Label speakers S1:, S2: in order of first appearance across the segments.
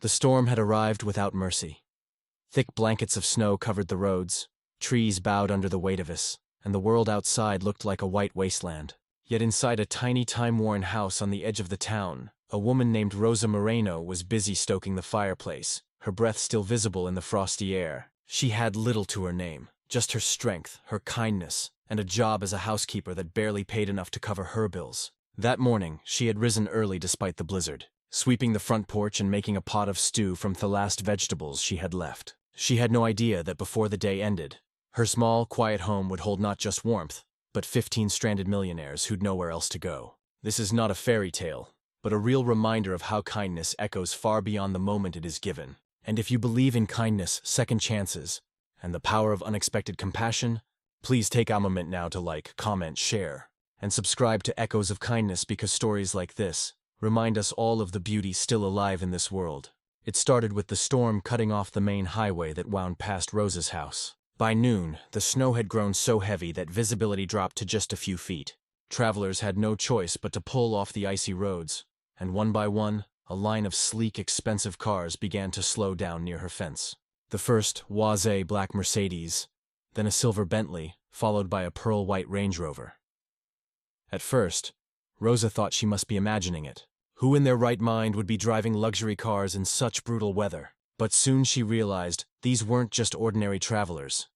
S1: The storm had arrived without mercy. Thick blankets of snow covered the roads, trees bowed under the weight of us, and the world outside looked like a white wasteland. Yet inside a tiny time-worn house on the edge of the town, a woman named Rosa Moreno was busy stoking the fireplace, her breath still visible in the frosty air. She had little to her name, just her strength, her kindness, and a job as a housekeeper that barely paid enough to cover her bills. That morning, she had risen early despite the blizzard, sweeping the front porch and making a pot of stew from the last vegetables she had left. She had no idea that before the day ended, her small, quiet home would hold not just warmth, but 15 stranded millionaires who'd nowhere else to go. This is not a fairy tale, but a real reminder of how kindness echoes far beyond the moment it is given. And if you believe in kindness, second chances, and the power of unexpected compassion, please take a moment now to like, comment, share, and subscribe to Echoes of Kindness, because stories like this remind us all of the beauty still alive in this world. It started with the storm cutting off the main highway that wound past Rosa's house. By noon, the snow had grown so heavy that visibility dropped to just a few feet. Travelers had no choice but to pull off the icy roads, and one by one, a line of sleek, expensive cars began to slow down near her fence. The first was a black Mercedes, then a silver Bentley, followed by a pearl-white Range Rover. At first, Rosa thought she must be imagining it. Who in their right mind would be driving luxury cars in such brutal weather? But soon she realized these weren't just ordinary travelers.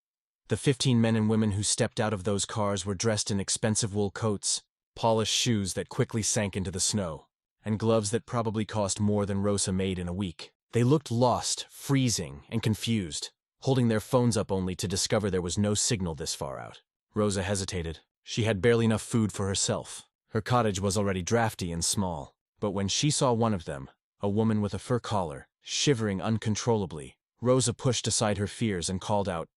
S1: The 15 men and women who stepped out of those cars were dressed in expensive wool coats, polished shoes that quickly sank into the snow, and gloves that probably cost more than Rosa made in a week. They looked lost, freezing, and confused, holding their phones up only to discover there was no signal this far out. Rosa hesitated. She had barely enough food for herself. Her cottage was already drafty and small. But when she saw one of them, a woman with a fur collar, shivering uncontrollably, Rosa pushed aside her fears and called out,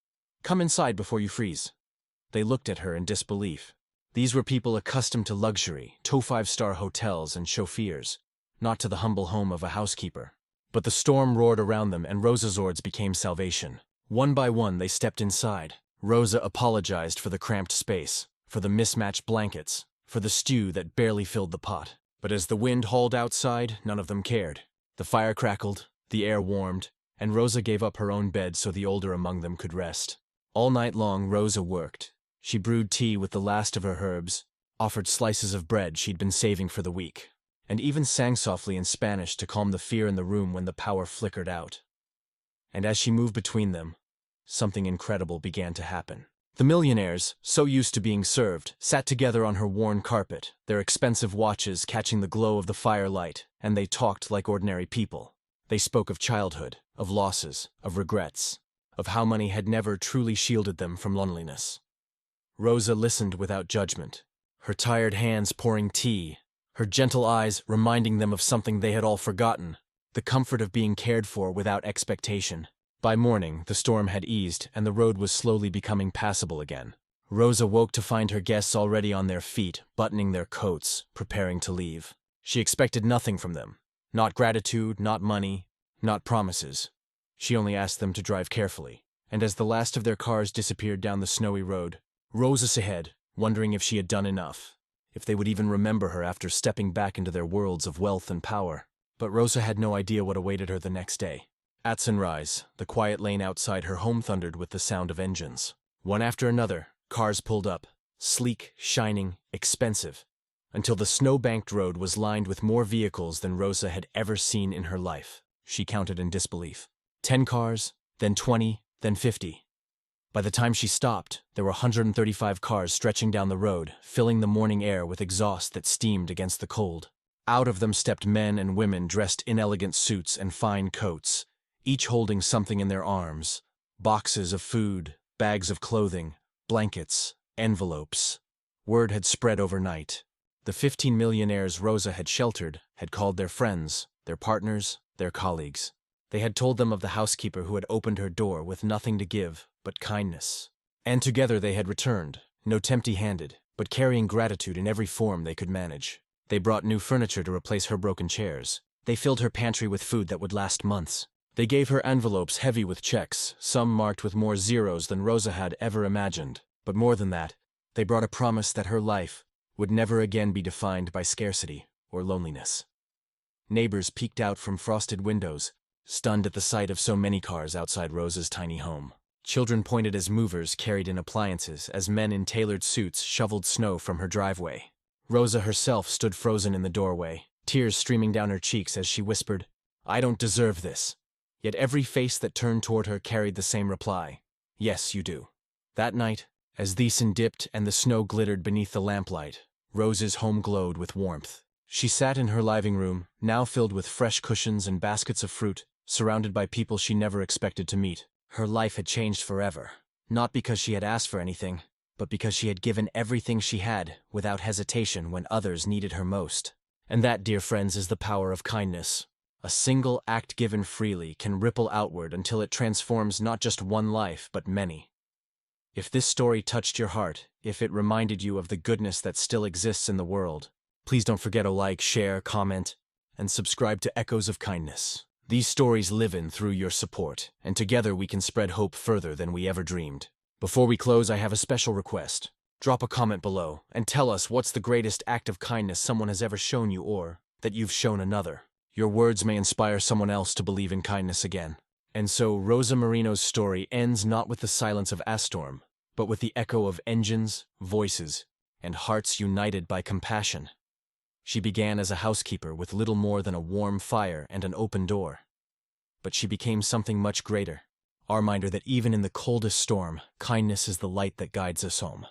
S1: "Come inside before you freeze." They looked at her in disbelief. These were people accustomed to luxury, 5-star hotels and chauffeurs, not to the humble home of a housekeeper. But the storm roared around them, and Rosa's words became salvation. One by one, they stepped inside. Rosa apologized for the cramped space, for the mismatched blankets, for the stew that barely filled the pot. But as the wind hauled outside, none of them cared. The fire crackled, the air warmed, and Rosa gave up her own bed so the older among them could rest. All night long, Rosa worked. She brewed tea with the last of her herbs, offered slices of bread she'd been saving for the week, and even sang softly in Spanish to calm the fear in the room when the power flickered out. And as she moved between them, something incredible began to happen. The millionaires, so used to being served, sat together on her worn carpet, their expensive watches catching the glow of the firelight, and they talked like ordinary people. They spoke of childhood, of losses, of regrets, of how money had never truly shielded them from loneliness. Rosa listened without judgment, her tired hands pouring tea, her gentle eyes reminding them of something they had all forgotten, the comfort of being cared for without expectation. By morning, the storm had eased, and the road was slowly becoming passable again. Rosa woke to find her guests already on their feet, buttoning their coats, preparing to leave. She expected nothing from them. Not gratitude, not money, not promises. She only asked them to drive carefully. And as the last of their cars disappeared down the snowy road, Rosa sat ahead, wondering if she had done enough, if they would even remember her after stepping back into their worlds of wealth and power. But Rosa had no idea what awaited her the next day. At sunrise, the quiet lane outside her home thundered with the sound of engines. One after another, cars pulled up, sleek, shining, expensive, until the snow-banked road was lined with more vehicles than Rosa had ever seen in her life. She counted in disbelief. 10 cars, then 20, then 50. By the time she stopped, there were 135 cars stretching down the road, filling the morning air with exhaust that steamed against the cold. Out of them stepped men and women dressed in elegant suits and fine coats, each holding something in their arms: boxes of food, bags of clothing, blankets, envelopes. Word had spread overnight. The 15 millionaires Rosa had sheltered had called their friends, their partners, their colleagues. They had told them of the housekeeper who had opened her door with nothing to give but kindness. And together they had returned, no empty-handed, but carrying gratitude in every form they could manage. They brought new furniture to replace her broken chairs. They filled her pantry with food that would last months. They gave her envelopes heavy with checks, some marked with more zeros than Rosa had ever imagined. But more than that, they brought a promise that her life would never again be defined by scarcity or loneliness. Neighbors peeked out from frosted windows, stunned at the sight of so many cars outside Rosa's tiny home. Children pointed as movers carried in appliances as men in tailored suits shoveled snow from her driveway. Rosa herself stood frozen in the doorway, tears streaming down her cheeks as she whispered, "I don't deserve this." Yet every face that turned toward her carried the same reply, "Yes, you do." That night, as the sun dipped and the snow glittered beneath the lamplight, Rosa's home glowed with warmth. She sat in her living room, now filled with fresh cushions and baskets of fruit, surrounded by people she never expected to meet. Her life had changed forever, not because she had asked for anything, but because she had given everything she had without hesitation when others needed her most. And that, dear friends, is the power of kindness. A single act given freely can ripple outward until it transforms not just one life, but many. If this story touched your heart, if it reminded you of the goodness that still exists in the world, please don't forget to like, share, comment, and subscribe to Echoes of Kindness. These stories live in through your support, and together we can spread hope further than we ever dreamed. Before we close, I have a special request. Drop a comment below and tell us what's the greatest act of kindness someone has ever shown you or that you've shown another. Your words may inspire someone else to believe in kindness again. And so Rosa Marino's story ends not with the silence of Snowstorm, but with the echo of engines, voices, and hearts united by compassion. She began as a housekeeper with little more than a warm fire and an open door. But she became something much greater, our reminder that even in the coldest storm, kindness is the light that guides us home.